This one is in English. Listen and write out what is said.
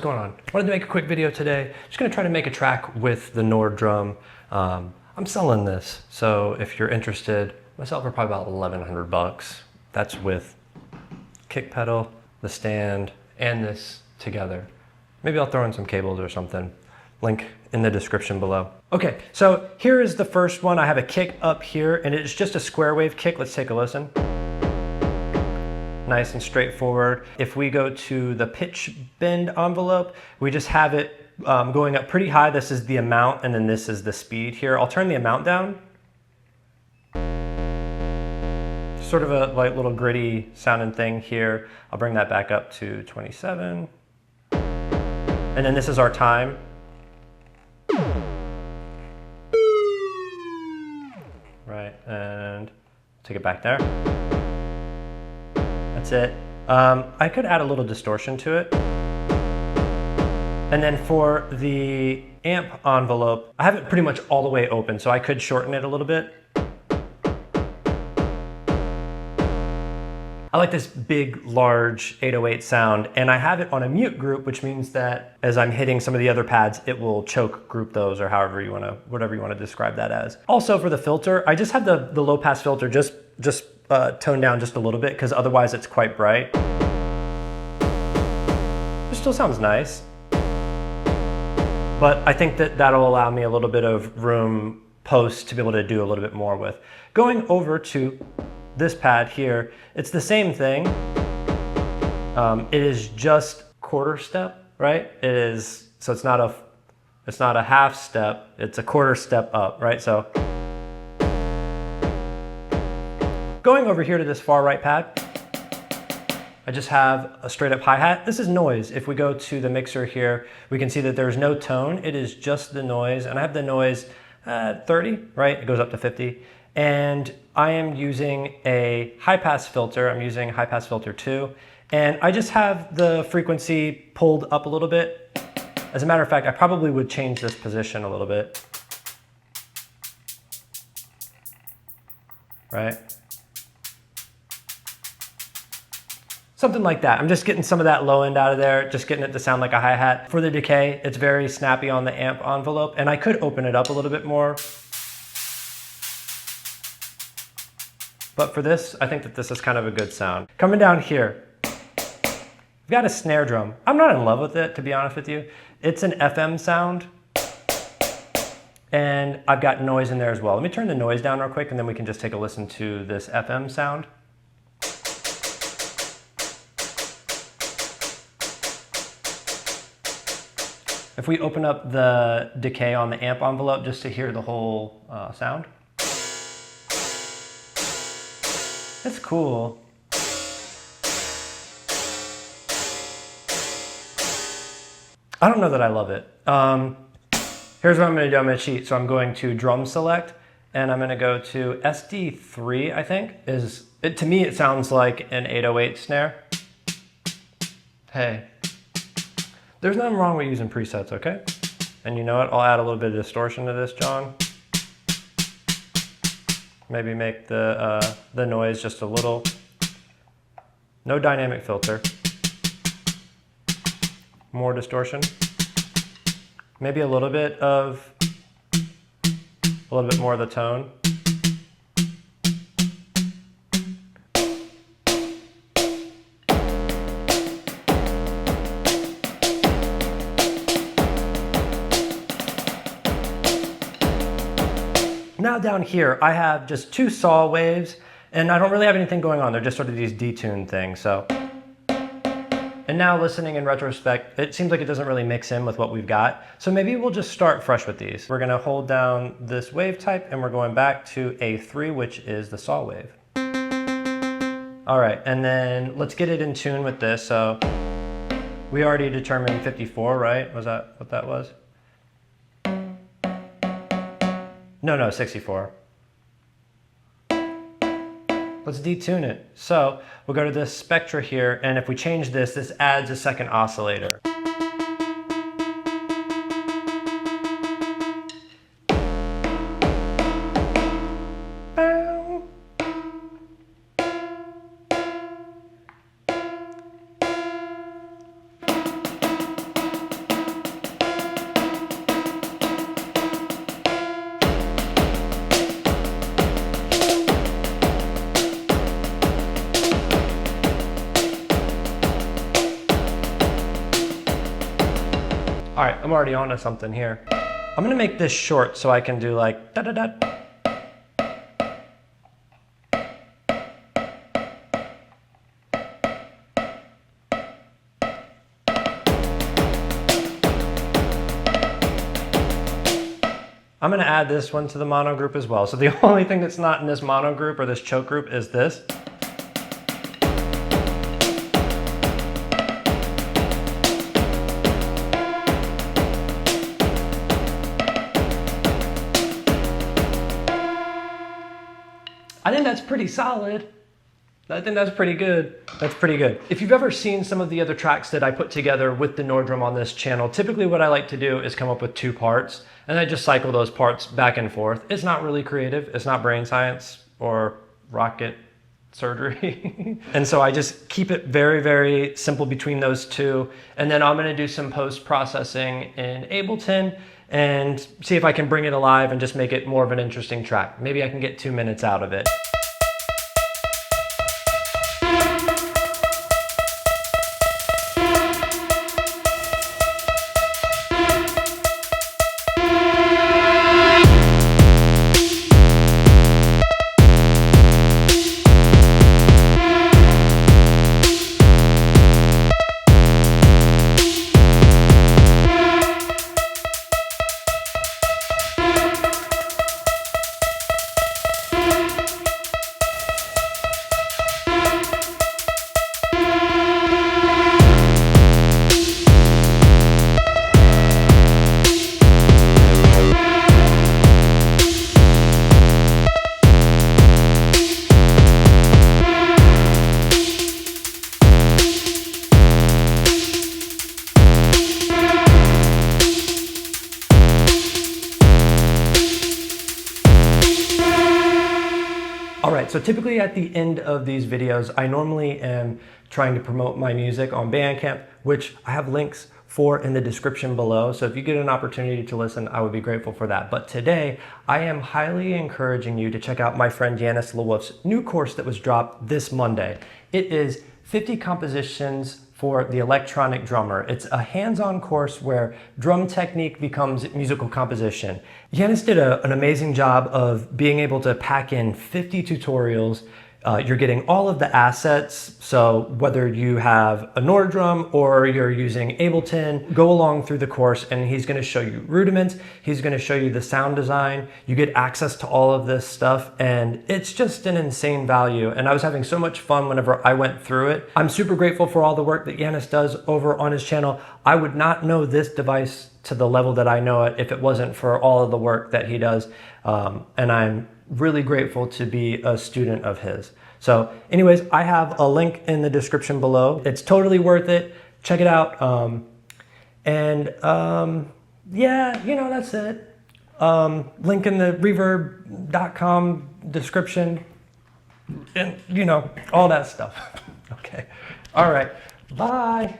going on? Wanted to make a quick video today. Just gonna try to make a track with the Snare Drum. I'm selling this, so if you're interested, myself are probably about 1,100 bucks. That's with kick pedal, the stand, and this together. Maybe I'll throw in some cables or something. Link in the description below. Okay, so here is the first one. I have a kick up here, and it's just a square wave kick. Let's take a listen. Nice and straightforward. If we go to the pitch bend envelope, we just have it going up pretty high. This is the amount, and then this is the speed here. I'll turn the amount down. Sort of a like little gritty sounding thing here. I'll bring that back up to 27. And then this is our time. Right, and take it back there. That's it. I could add a little distortion to it. And then for the amp envelope, I have it pretty much all the way open, so I could shorten it a little bit. I like this big, large 808 sound, and I have it on a mute group, which means that as I'm hitting some of the other pads, it will choke group those, or however you want to, whatever you want to describe that as. Also for the filter, I just have the low pass filter just toned down just a little bit, because otherwise it's quite bright. It still sounds nice, but I think that that'll allow me a little bit of room post to be able to do a little bit more with. Going over to this pad here, it's the same thing. It is just quarter step, right? It is, so it's not a half step, it's a quarter step up, right? So going over here to this far right pad, I just have a straight up hi-hat. This is noise. If we go to the mixer here, we can see that there's no tone. It is just the noise, and I have the noise 30, right? It goes up to 50. And I am using a high pass filter. I'm using high pass filter 2. And I just have the frequency pulled up a little bit. As a matter of fact, I probably would change this position a little bit. Right? Something like that. I'm just getting some of that low end out of there, just getting it to sound like a hi-hat. For the decay, it's very snappy on the amp envelope, and I could open it up a little bit more. But for this, I think that this is kind of a good sound. Coming down here, we've got a snare drum. I'm not in love with it, to be honest with you. It's an FM sound, and I've got noise in there as well. Let me turn the noise down real quick, and then we can just take a listen to this FM sound. If we open up the decay on the amp envelope just to hear the whole sound. It's cool. I don't know that I love it. Here's what I'm gonna do. I'm gonna cheat. So I'm going to drum select, and I'm gonna go to SD3, I think. To me, it sounds like an 808 snare. Hey, there's nothing wrong with using presets, okay? And you know what? I'll add a little bit of distortion to this, John. Maybe make the noise just a little. No dynamic filter. More distortion. Maybe a little bit more of the tone. Now down here, I have just 2 saw waves, and I don't really have anything going on. They're just sort of these detuned things, so. And now listening in retrospect, it seems like it doesn't really mix in with what we've got. So maybe we'll just start fresh with these. We're gonna hold down this wave type, and we're going back to A3, which is the saw wave. All right, and then let's get it in tune with this. So we already determined 54, right? Was that what that was? No, 64. Let's detune it. So we'll go to this spectra here, and if we change this, this adds a second oscillator. I'm already onto something here. I'm gonna make this short so I can do like da-da-da. I'm gonna add this one to the mono group as well. So the only thing that's not in this mono group or this choke group is this. I think that's pretty solid. I think that's pretty good. That's pretty good. If you've ever seen some of the other tracks that I put together with the Snare Drum on this channel, typically what I like to do is come up with 2 parts and I just cycle those parts back and forth. It's not really creative. It's not brain science or rocket surgery. And so I just keep it very, very simple between those 2. And then I'm gonna do some post-processing in Ableton and see if I can bring it alive and just make it more of an interesting track. Maybe I can get 2 minutes out of it. Alright, so typically at the end of these videos, I normally am trying to promote my music on Bandcamp, which I have links for in the description below. So if you get an opportunity to listen, I would be grateful for that. But today, I am highly encouraging you to check out my friend Jannis Wolff's new course that was dropped this Monday. It is 50 compositions for the electronic drummer. It's a hands-on course where drum technique becomes musical composition. Jannis did an amazing job of being able to pack in 50 tutorials. You're getting all of the assets, so whether you have a Snare Drum or you're using Ableton, go along through the course and he's going to show you rudiments, he's going to show you the sound design, you get access to all of this stuff, and it's just an insane value. And I was having so much fun whenever I went through it. I'm super grateful for all the work that Jannis does over on his channel. I would not know this device to the level that I know it if it wasn't for all of the work that he does, and I'm really grateful to be a student of his. So anyways, I have a link in the description below. It's totally worth it. Check it out. Yeah, you know, that's it. Link in the reverb.com description and, you know, all that stuff. Okay. All right. Bye.